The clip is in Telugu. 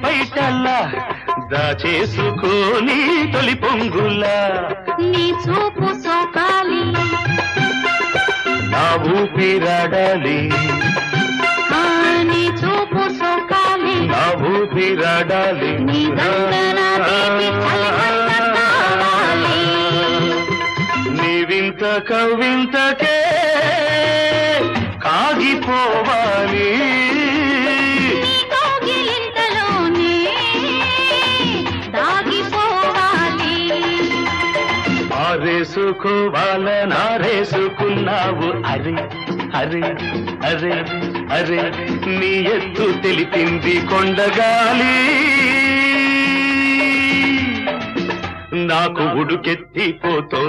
పైటల్లా దాచేసుకోని తొలి పొంగులా నీ చూపు సోకాలి నా ఊపిరాడాలి నీ చూపు సోకాలి నా ఊపిరాడాలి నీ దండన తీపి చలిమంట కావాలి నీవింత కవింతకే కాగిపోవాలి నీ కౌగిలింతలోనే దాగిపోవాలి ఆరేసుకోవాలనారేసుకున్నావు అరే అరే అరే అరే నీ ఎత్తు తెలిపింది కొండగాలి నాకు ఉడుకెత్తిపోతోంది